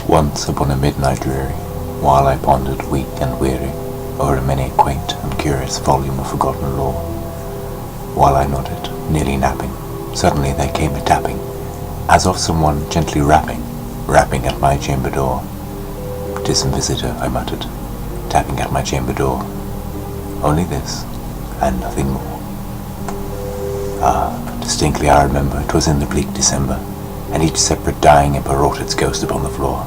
Once upon a midnight dreary, while I pondered weak and weary o'er a many quaint and curious volume of forgotten lore, while I nodded, nearly napping, suddenly there came a tapping, as of someone gently rapping at my chamber door. "'Tis some visitor," I muttered, tapping at my chamber door. Only this, and nothing more. Distinctly I remember 'twas in the bleak December, and each separate dying imp wrought its ghost upon the floor.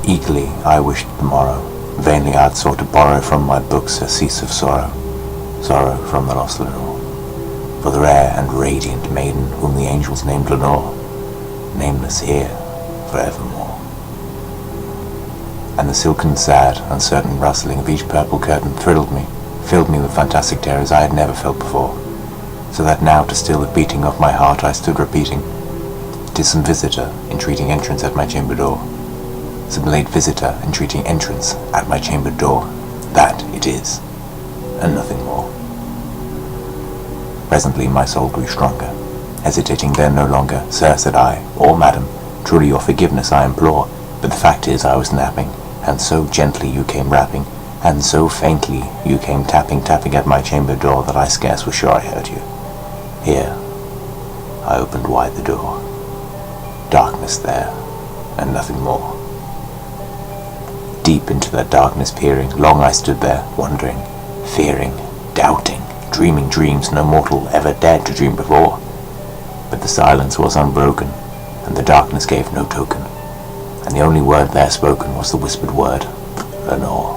Eagerly I wished the morrow, vainly I'd sought to borrow from my books a cease of sorrow, sorrow from the lost Lenore, for the rare and radiant maiden whom the angels named Lenore, nameless here forevermore. And the silken, sad, uncertain rustling of each purple curtain filled me with fantastic terrors I had never felt before, so that now to still the beating of my heart I stood repeating, "'Tis some visitor entreating entrance at my chamber door, some late visitor entreating entrance at my chamber door, that it is, and nothing more." Presently my soul grew stronger, hesitating then no longer. "Sir," said I, "or madam, truly your forgiveness I implore, but the fact is I was napping, and so gently you came rapping, and so faintly you came tapping at my chamber door that I scarce was sure I heard you." Here I opened wide the door. Darkness there, and nothing more. Deep into that darkness peering, long I stood there, wondering, fearing, doubting, dreaming dreams no mortal ever dared to dream before. But the silence was unbroken, and the darkness gave no token, and the only word there spoken was the whispered word, "Lenore."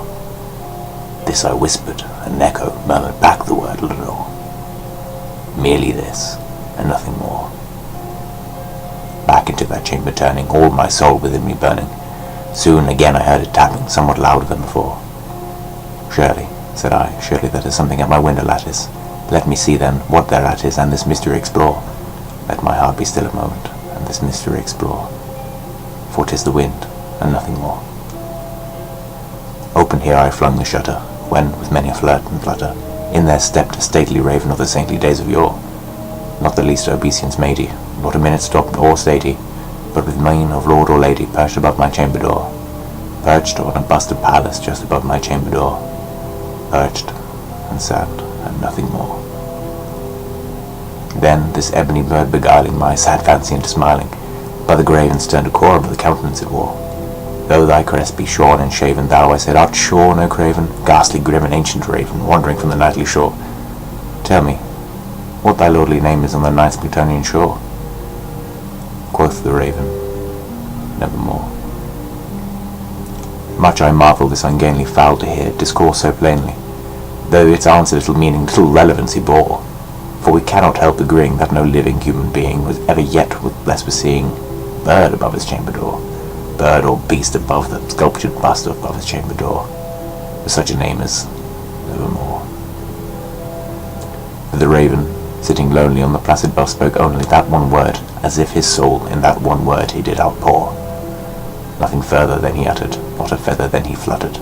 This I whispered, and an echo murmured back the word "Lenore." Merely this, and nothing more. Back into that chamber turning, all my soul within me burning. Soon again I heard it tapping, somewhat louder than before. "Surely," said I, "surely that is something at my window lattice. Let me see then what thereat is, and this mystery explore. Let my heart be still a moment, and this mystery explore. For 'tis the wind, and nothing more." Open here I flung the shutter, when, with many a flirt and flutter, in there stepped a stately raven of the saintly days of yore. Not the least obeisance made he, not a minute stopped or stayed he, but with mien of lord or lady perched above my chamber door, perched on a bust of Pallas just above my chamber door, perched and sat, and nothing more. Then this ebony bird beguiling my sad fancy into smiling, by the grave and stern decorum of the countenance it wore. "Though thy crest be shorn and shaven, thou," I said, "art shorn, O craven, ghastly, grim, and ancient raven, wandering from the nightly shore. Tell me, what thy lordly name is on the nice Plutonian shore?" Quoth the raven, "Nevermore." Much I marvel this ungainly fowl to hear discourse so plainly, though its answer little meaning, little relevancy bore. For we cannot help agreeing that no living human being was ever yet blessed with seeing bird above his chamber door, bird or beast above the sculptured bust above his chamber door, with such a name as Nevermore. For the raven, sitting lonely on the placid bust, spoke only that one word, as if his soul in that one word he did outpour. Nothing further then he uttered, not a feather then he fluttered,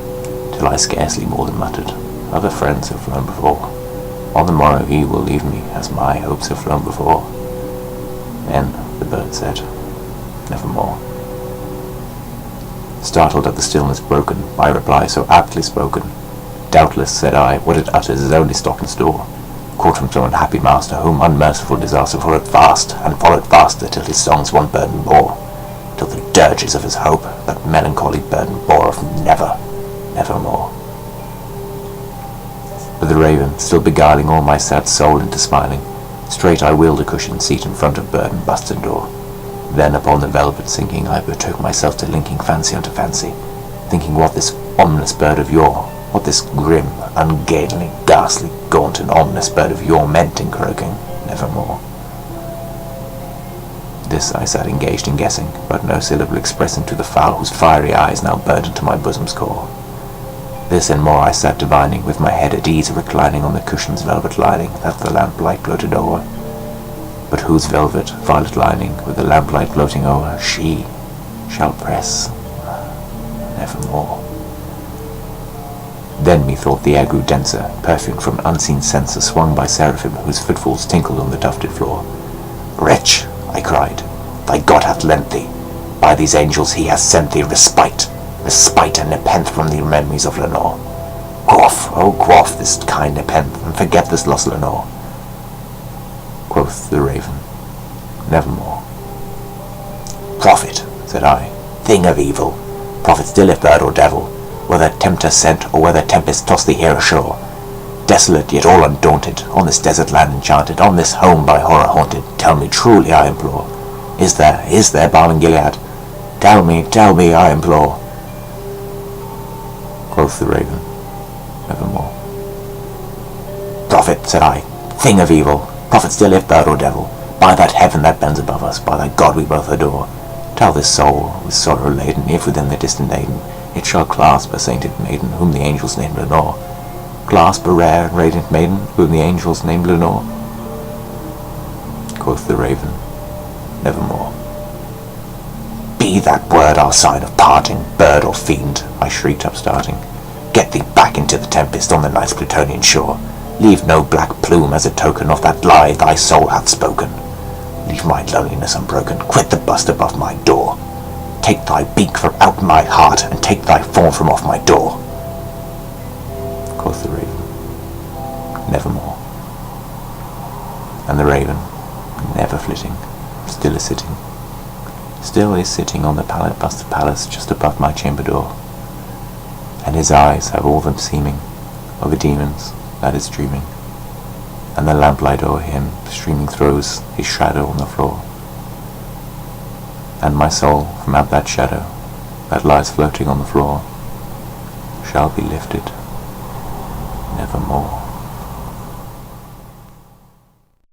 till I scarcely more than muttered, "Other friends have flown before. On the morrow he will leave me, as my hopes have flown before." Then the bird said, "Nevermore." Startled at the stillness broken by reply so aptly spoken, "Doubtless," said I, "what it utters is only stock and store, caught from some unhappy master, whom unmerciful disaster followed fast, and followed faster, till his songs one burden bore, till the dirges of his hope that melancholy burden bore of never, nevermore." But the raven, still beguiling all my sad soul into smiling, straight I wheeled a cushioned seat in front of bird and bust and door. Then upon the velvet sinking I betook myself to linking fancy unto fancy, thinking what this ominous bird of yore, what this grim, ungainly, ghastly, gaunt, and ominous bird of yore meant in croaking "Nevermore." This I sat engaged in guessing, but no syllable expressing to the fowl whose fiery eyes now burned into my bosom's core. This and more I sat divining, with my head at ease reclining on the cushion's velvet lining that the lamplight gloated o'er, but whose velvet violet lining, with the lamplight floating o'er, she shall press nevermore. Then methought the air grew denser, perfumed from an unseen censer swung by seraphim whose footfalls tinkled on the tufted floor. "Wretch," I cried, "thy God hath lent thee, by these angels he has sent thee respite and nepenthe from the memories of Lenore. Quaff, oh quaff this kind nepenthe, and forget this lost Lenore. Quoth the raven, nevermore. Prophet, said I, thing of evil, prophet still if bird or devil, whether tempter sent or whether tempest tossed thee here ashore, desolate yet all undaunted, on this desert land enchanted, on this home by horror haunted, tell me truly, I implore, is there balm in Gilead? Tell me, I implore. Quoth the raven, nevermore. Prophet, said I, thing of evil, prophet still if bird or devil, by that heaven that bends above us, by that God we both adore, tell this soul, with sorrow laden, if within the distant Aden, it shall clasp a sainted maiden, whom the angels named Lenore. Clasp a rare and radiant maiden, whom the angels named Lenore. Quoth the raven, nevermore. Be that word our sign of parting, bird or fiend, I shrieked upstarting. Get thee back into the tempest on the night's Plutonian shore. Leave no black plume as a token of that lie thy soul hath spoken. Leave my loneliness unbroken, quit the bust above my door. Take thy beak from out my heart, and take thy form from off my door. Quoth the raven, nevermore. And the raven, never flitting, still is sitting on the pallet-busted palace just above my chamber door, and his eyes have all them seeming of a demon's that is dreaming, and the lamplight o'er him streaming throws his shadow on the floor, and my soul from out that shadow that lies floating on the floor shall be lifted nevermore.